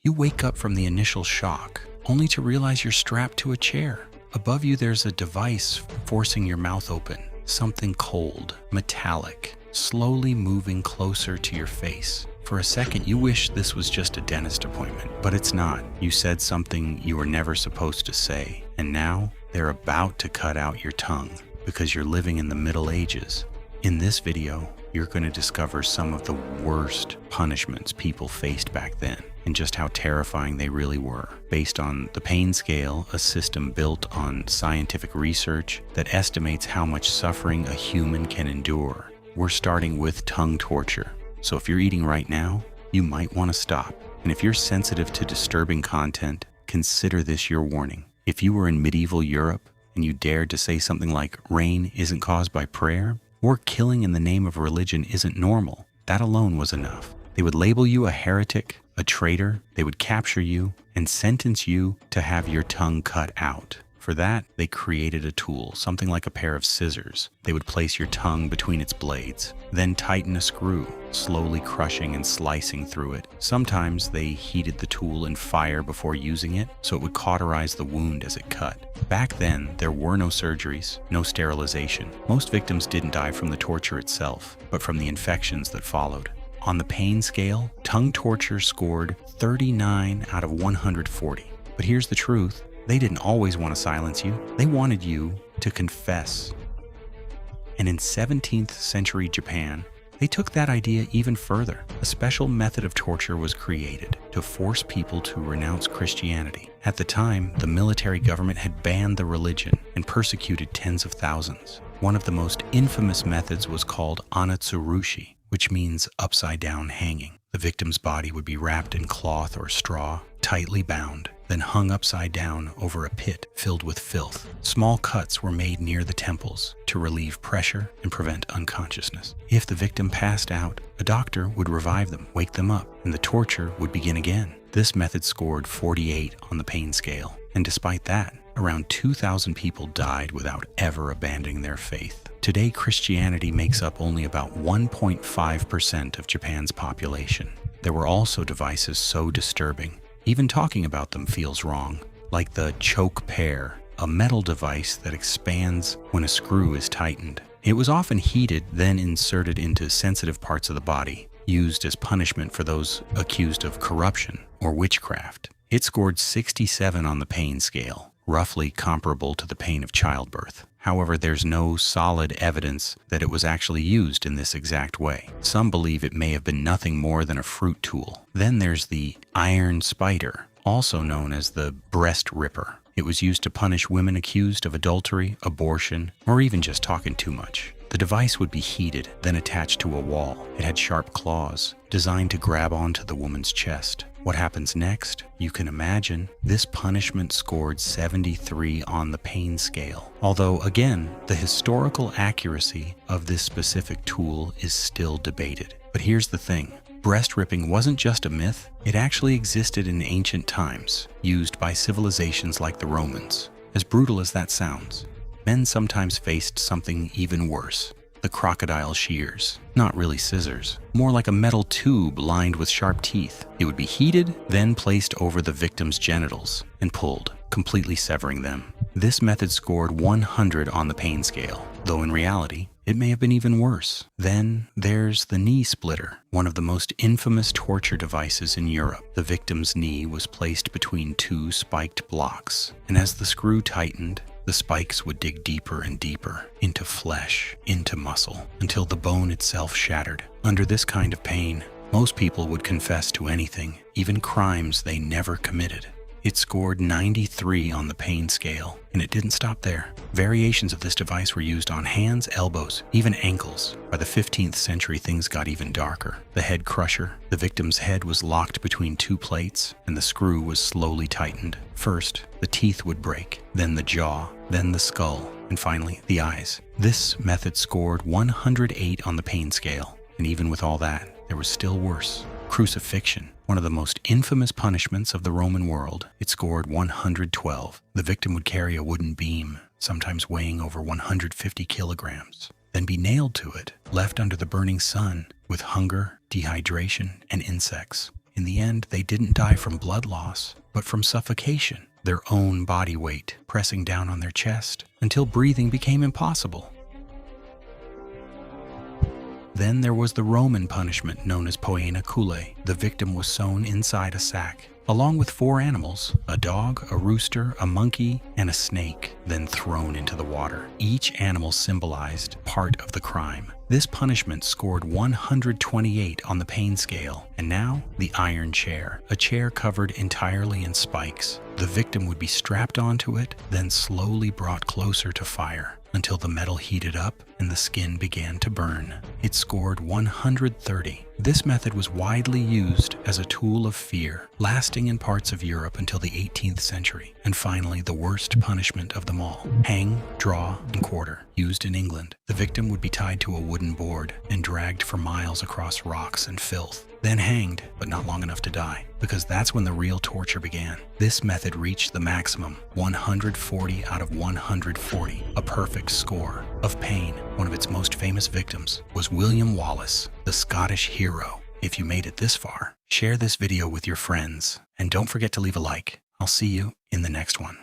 You wake up from the initial shock, only to realize you're strapped to a chair. Above you, there's a device forcing your mouth open, something cold, metallic, slowly moving closer to your face. For a second, you wish this was just a dentist appointment, but it's not. You said something you were never supposed to say, and now they're about to cut out your tongue because you're living in the Middle Ages. In this video, you're going to discover some of the worst punishments people faced back then and just how terrifying they really were. Based on the pain scale, a system built on scientific research that estimates how much suffering a human can endure. We're starting with tongue torture. So if you're eating right now, you might want to stop. And if you're sensitive to disturbing content, consider this your warning. If you were in medieval Europe and you dared to say something like rain isn't caused by prayer, or killing in the name of religion isn't normal, that alone was enough. They would label you a heretic, a traitor, they would capture you and sentence you to have your tongue cut out. For that, they created a tool, something like a pair of scissors. They would place your tongue between its blades, then tighten a screw, slowly crushing and slicing through it. Sometimes they heated the tool in fire before using it, so it would cauterize the wound as it cut. Back then, there were no surgeries, no sterilization. Most victims didn't die from the torture itself, but from the infections that followed. On the pain scale, tongue torture scored 39 out of 140. But here's the truth. They didn't always want to silence you. They wanted you to confess. And in 17th century Japan, they took that idea even further. A special method of torture was created to force people to renounce Christianity. At the time, the military government had banned the religion and persecuted tens of thousands. One of the most infamous methods was called anatsurushi, which means upside-down hanging. The victim's body would be wrapped in cloth or straw, tightly bound, then hung upside down over a pit filled with filth. Small cuts were made near the temples to relieve pressure and prevent unconsciousness. If the victim passed out, a doctor would revive them, wake them up, and the torture would begin again. This method scored 48 on the pain scale, and despite that, around 2,000 people died without ever abandoning their faith. Today, Christianity makes up only about 1.5% of Japan's population. There were also devices so disturbing, even talking about them feels wrong, like the choke pear, a metal device that expands when a screw is tightened. It was often heated, then inserted into sensitive parts of the body, used as punishment for those accused of corruption or witchcraft. It scored 67 on the pain scale, roughly comparable to the pain of childbirth. However, there's no solid evidence that it was actually used in this exact way. Some believe it may have been nothing more than a fruit tool. Then there's the iron spider, also known as the breast ripper. It was used to punish women accused of adultery, abortion, or even just talking too much. The device would be heated, then attached to a wall. It had sharp claws, designed to grab onto the woman's chest. What happens next? You can imagine. This punishment scored 73 on the pain scale. Although, again, the historical accuracy of this specific tool is still debated. But here's the thing. Breast ripping wasn't just a myth. It actually existed in ancient times, used by civilizations like the Romans. As brutal as that sounds, men sometimes faced something even worse. The crocodile shears. Not really scissors, more like a metal tube lined with sharp teeth. It would be heated, then placed over the victim's genitals and pulled, completely severing them. This method scored 100 on the pain scale, though in reality, it may have been even worse. Then there's the knee splitter, one of the most infamous torture devices in Europe. The victim's knee was placed between two spiked blocks, and as the screw tightened, the spikes would dig deeper and deeper into flesh, into muscle, until the bone itself shattered. Under this kind of pain, most people would confess to anything, even crimes they never committed. It scored 93 on the pain scale, and it didn't stop there. Variations of this device were used on hands, elbows, even ankles. By the 15th century, things got even darker. The head crusher. The victim's head was locked between two plates, and the screw was slowly tightened. First, the teeth would break, then the jaw, then the skull, and finally, the eyes. This method scored 108 on the pain scale, and even with all that, there was still worse. Crucifixion. One of the most infamous punishments of the Roman world, it scored 112. The victim would carry a wooden beam, sometimes weighing over 150 kilograms, then be nailed to it, left under the burning sun with hunger, dehydration, and insects. In the end, they didn't die from blood loss, but from suffocation, their own body weight pressing down on their chest until breathing became impossible. Then there was the Roman punishment known as poena culae. The victim was sewn inside a sack, along with 4 animals, a dog, a rooster, a monkey, and a snake, then thrown into the water. Each animal symbolized part of the crime. This punishment scored 128 on the pain scale. And now, the iron chair, a chair covered entirely in spikes. The victim would be strapped onto it, then slowly brought closer to fire until the metal heated up and the skin began to burn. It scored 130. This method was widely used as a tool of fear, lasting in parts of Europe until the 18th century. And finally, the worst punishment of them all: hang, draw, and quarter, used in England. The victim would be tied to a wooden board and dragged for miles across rocks and filth, then hanged, but not long enough to die, because that's when the real torture began. This method reached the maximum, 140 out of 140, a perfect score. Of pain, one of its most famous victims was William Wallace, the Scottish hero. If you made it this far, share this video with your friends, and don't forget to leave a like. I'll see you in the next one.